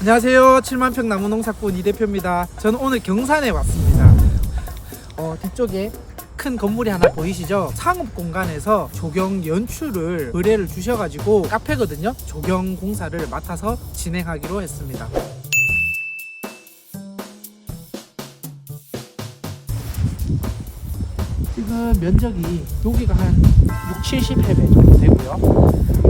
안녕하세요. 7만평 나무농사꾼 이대표입니다. 저는 오늘 경산에 왔습니다. 뒤쪽에 큰 건물이 하나 보이시죠? 상업 공간에서 조경 연출을 의뢰를 주셔가지고 카페거든요. 조경 공사를 맡아서 진행하기로 했습니다. 지금 면적이 여기가 한 60-70회배 정도 되고요.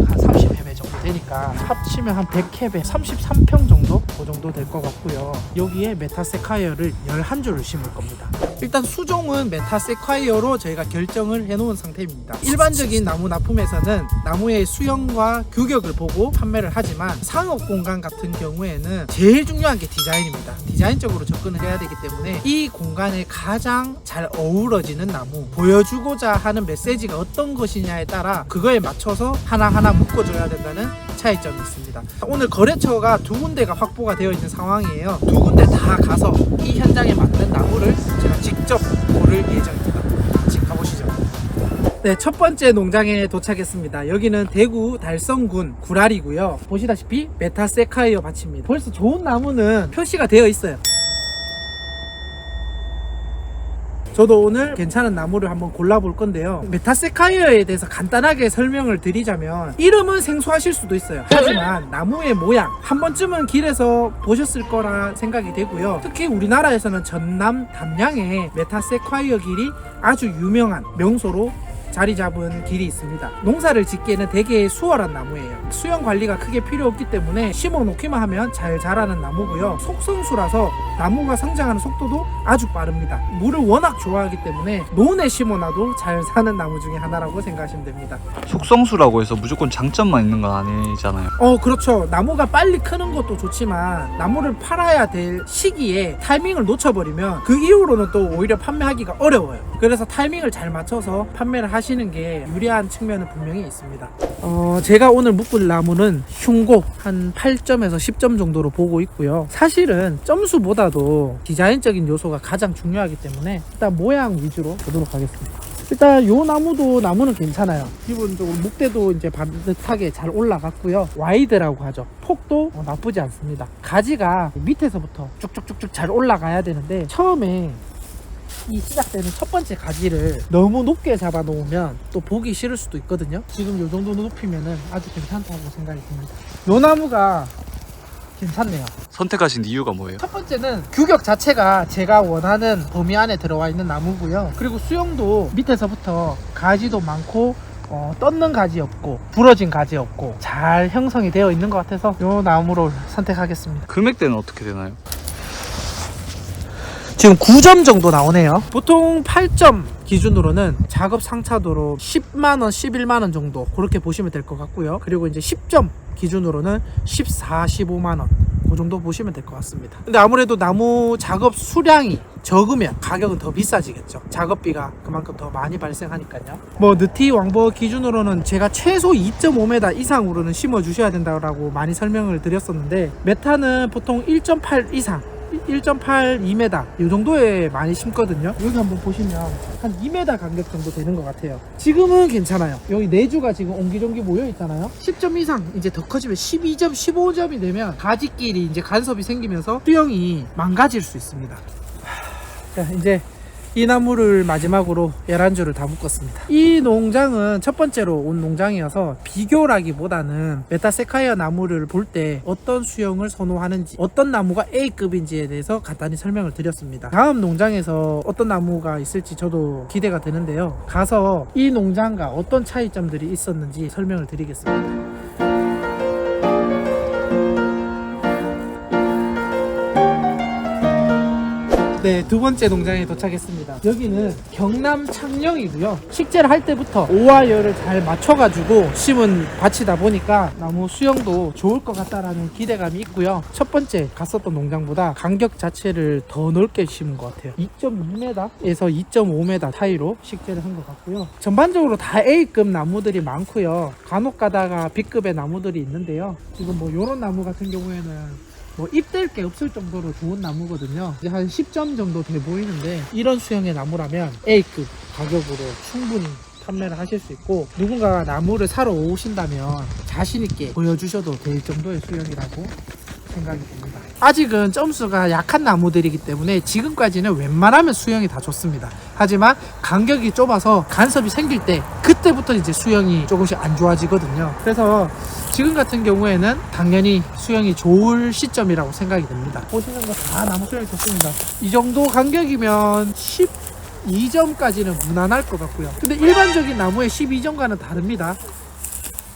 한 30회배 정도 되니까 합치면 한 100회배 33평 정도? 그 정도 될 것 같고요. 여기에 메타세콰이어를 11주를 심을 겁니다. 일단 수종은 메타세콰이어로 저희가 결정을 해놓은 상태입니다. 일반적인 나무 납품에서는 나무의 수형과 규격을 보고 판매를 하지만 상업 공간 같은 경우에는 제일 중요한 게 디자인입니다. 디자인적으로 접근을 해야 되기 때문에 이 공간에 가장 잘 어우러지는 나무, 보여주고자 하는 메시지가 어떤 것이냐에 따라 그거에 맞춰서 하나하나 묶어줘야 된다는 차이점이 있습니다. 오늘 거래처가 두 군데가 확보가 되어 있는 상황이에요. 두 군데 다 가서 이 현장에 맞는 나무를 제가 직접 고를 예정입니다. 같이 가보시죠. 네, 첫 번째 농장에 도착했습니다. 여기는 대구 달성군 구랄이고요. 보시다시피 메타세콰이어 밭입니다. 벌써 좋은 나무는 표시가 되어 있어요. 저도 오늘 괜찮은 나무를 한번 골라볼 건데요. 메타세콰이어에 대해서 간단하게 설명을 드리자면 이름은 생소하실 수도 있어요. 하지만 나무의 모양 한 번쯤은 길에서 보셨을 거라 생각이 되고요. 특히 우리나라에서는 전남 담양에 메타세콰이어 길이 아주 유명한 명소로 자리 잡은 길이 있습니다. 농사를 짓기에는 되게 수월한 나무예요. 수영 관리가 크게 필요 없기 때문에 심어 놓기만 하면 잘 자라는 나무고요. 속성수라서 나무가 성장하는 속도도 아주 빠릅니다. 물을 워낙 좋아하기 때문에 논에 심어놔도 잘 사는 나무 중에 하나라고 생각하시면 됩니다. 속성수라고 해서 무조건 장점만 있는 건 아니잖아요. 그렇죠. 나무가 빨리 크는 것도 좋지만 나무를 팔아야 될 시기에 타이밍을 놓쳐버리면 그 이후로는 또 오히려 판매하기가 어려워요. 그래서 타이밍을 잘 맞춰서 판매를 하시는 게 유리한 측면은 분명히 있습니다. 제가 오늘 묶을 나무는 흉고 한 8점에서 10점 정도로 보고 있고요. 사실은 점수보다도 디자인적인 요소가 가장 중요하기 때문에 일단 모양 위주로 보도록 하겠습니다. 일단 요 나무는 괜찮아요. 기본적으로 목대도 이제 반듯하게 잘 올라갔고요. 와이드라고 하죠. 폭도 나쁘지 않습니다. 가지가 밑에서부터 쭉쭉쭉쭉 잘 올라가야 되는데 처음에 이 시작되는 첫 번째 가지를 너무 높게 잡아 놓으면 또 보기 싫을 수도 있거든요. 지금 요 정도 높이면은 아주 괜찮다고 생각이 듭니다. 요 나무가 괜찮네요. 선택하신 이유가 뭐예요? 첫 번째는 규격 자체가 제가 원하는 범위 안에 들어와 있는 나무고요. 그리고 수영도 밑에서부터 가지도 많고 떴는 가지 없고 부러진 가지 없고 잘 형성이 되어 있는 것 같아서 요 나무를 선택하겠습니다. 금액대는 어떻게 되나요? 지금 9점 정도 나오네요. 보통 8점 기준으로는 작업 상차도로 10만원, 11만원 정도 그렇게 보시면 될 것 같고요. 그리고 이제 10점 기준으로는 14, 15만원 그 정도 보시면 될 것 같습니다. 근데 아무래도 나무 작업 수량이 적으면 가격은 더 비싸지겠죠. 작업비가 그만큼 더 많이 발생하니까요. 느티 왕버 기준으로는 제가 최소 2.5m 이상으로는 심어 주셔야 된다고 많이 설명을 드렸었는데 메타는 보통 1.8 이상 1.8, 2m 이 정도에 많이 심거든요. 여기 한번 보시면 한 2m 간격 정도 되는 것 같아요. 지금은 괜찮아요. 여기 내주가 지금 옹기종기 모여 있잖아요. 10점 이상 이제 더 커지면 12점, 15점이 되면 가지끼리 이제 간섭이 생기면서 수영이 망가질 수 있습니다. 자, 이제 이 나무를 마지막으로 11주를 다 묶었습니다. 이 농장은 첫 번째로 온 농장이어서 비교라기보다는 메타세콰이어 나무를 볼 때 어떤 수영을 선호하는지 어떤 나무가 A급인지에 대해서 간단히 설명을 드렸습니다. 다음 농장에서 어떤 나무가 있을지 저도 기대가 되는데요. 가서 이 농장과 어떤 차이점들이 있었는지 설명을 드리겠습니다. 네, 두 번째 농장에 도착했습니다. 여기는 경남 창녕이고요. 식재를 할 때부터 오와열을 잘 맞춰가지고 심은 밭이다 보니까 나무 수영도 좋을 것 같다라는 기대감이 있고요. 첫 번째 갔었던 농장보다 간격 자체를 더 넓게 심은 것 같아요. 2.2m에서 2.5m 사이로 식재를 한 것 같고요. 전반적으로 다 A급 나무들이 많고요. 간혹 가다가 B급의 나무들이 있는데요. 지금 요런 나무 같은 경우에는 입댈 게 없을 정도로 좋은 나무거든요. 이제 한 10점 정도 돼 보이는데 이런 수형의 나무라면 A급 가격으로 충분히 판매를 하실 수 있고 누군가가 나무를 사러 오신다면 자신있게 보여주셔도 될 정도의 수형이라고 생각이 듭니다. 아직은 점수가 약한 나무들이기 때문에 지금까지는 웬만하면 수영이 다 좋습니다. 하지만 간격이 좁아서 간섭이 생길 때 그때부터 이제 수영이 조금씩 안 좋아지거든요. 그래서 지금 같은 경우에는 당연히 수영이 좋을 시점이라고 생각이 됩니다. 보시는 거 다 나무 수영이 좋습니다. 이 정도 간격이면 12점까지는 무난할 것 같고요. 근데 일반적인 나무의 12점과는 다릅니다.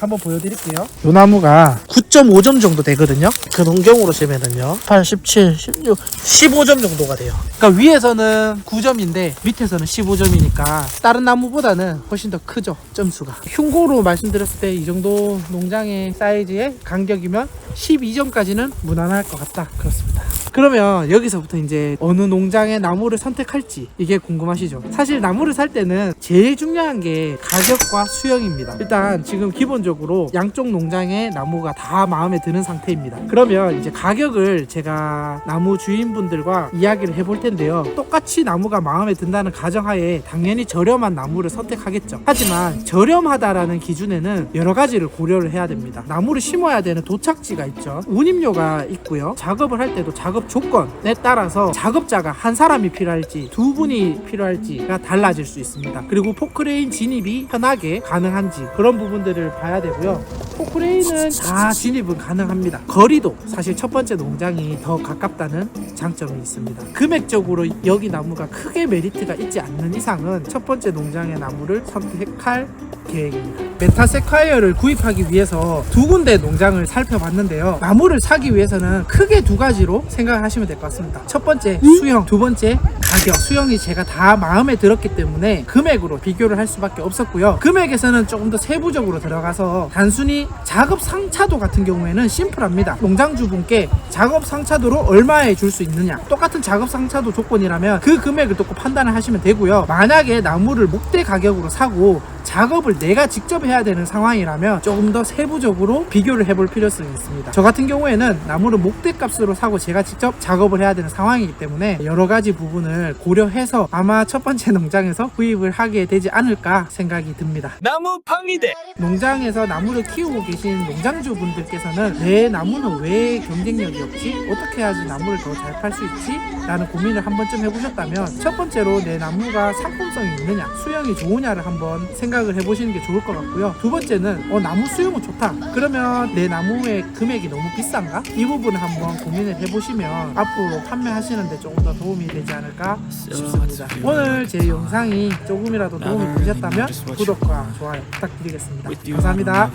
한번 보여드릴게요. 이 나무가 9.5점 정도 되거든요. 그 농경으로 재면은요 8, 17, 16, 15점 정도가 돼요. 그러니까 위에서는 9점인데 밑에서는 15점이니까 다른 나무보다는 훨씬 더 크죠, 점수가. 흉고로 말씀드렸을 때 이 정도 농장의 사이즈의 간격이면 12점까지는 무난할 것 같다, 그렇습니다. 그러면 여기서부터 이제 어느 농장의 나무를 선택할지 이게 궁금하시죠? 사실 나무를 살 때는 제일 중요한 게 가격과 수영입니다. 일단 지금 기본적으로 양쪽 농장의 나무가 다 마음에 드는 상태입니다. 그러면 이제 가격을 제가 나무 주인분들과 이야기를 해볼 텐데요. 똑같이 나무가 마음에 든다는 가정하에 당연히 저렴한 나무를 선택하겠죠. 하지만 저렴하다라는 기준에는 여러 가지를 고려를 해야 됩니다. 나무를 심어야 되는 도착지가 있죠. 운임료가 있고요. 작업을 할 때도 작업 조건에 따라서 작업자가 한 사람이 필요할지 두 분이 필요할지가 달라질 수 있습니다. 그리고 포크레인 진입이 편하게 가능한지 그런 부분들을 봐야 되고요. 포크레인은 다 진입은 가능합니다. 거리도 사실 첫 번째 농장이 더 가깝다는 장점이 있습니다. 금액적으로 여기 나무가 크게 메리트가 있지 않는 이상은 첫 번째 농장의 나무를 선택할 계획입니다. 메타세콰이어를 구입하기 위해서 두 군데 농장을 살펴봤는데요. 나무를 사기 위해서는 크게 두 가지로 생각하시면 될 것 같습니다. 첫 번째 수영, 두 번째 가격. 수영이 제가 다 마음에 들었기 때문에 금액으로 비교를 할 수밖에 없었고요. 금액에서는 조금 더 세부적으로 들어가서 단순히 작업 상차도 같은 경우에는 심플합니다. 농장주분께 작업 상차도로 얼마에 줄 수 있느냐, 똑같은 작업 상차도 조건이라면 그 금액을 듣고 판단을 하시면 되고요. 만약에 나무를 목대 가격으로 사고 작업을 내가 직접 해야 되는 상황이라면 조금 더 세부적으로 비교를 해볼 필요성이 있습니다. 저 같은 경우에는 나무를 목대값으로 사고 제가 직접 작업을 해야 되는 상황이기 때문에 여러 가지 부분을 고려해서 아마 첫 번째 농장에서 구입을 하게 되지 않을까 생각이 듭니다. 나무 팡이대 농장에서 나무를 키우고 계신 농장주분들께서는 내 나무는 왜 경쟁력이 없지? 어떻게 해야지 나무를 더 잘 팔 수 있지? 라는 고민을 한 번쯤 해보셨다면 첫 번째로 내 나무가 상품성이 있느냐, 수영이 좋으냐를 한번 생각을 해보시는 게 좋을 것 같고요. 두 번째는 나무 수영은 좋다. 그러면 내 나무의 금액이 너무 비싼가? 이 부분을 한번 고민을 해보시면 앞으로 판매하시는데 조금 더 도움이 되지 않을까 싶습니다. 오늘 제 영상이 조금이라도 도움이 되셨다면 구독과 좋아요 부탁드리겠습니다. 감사합니다.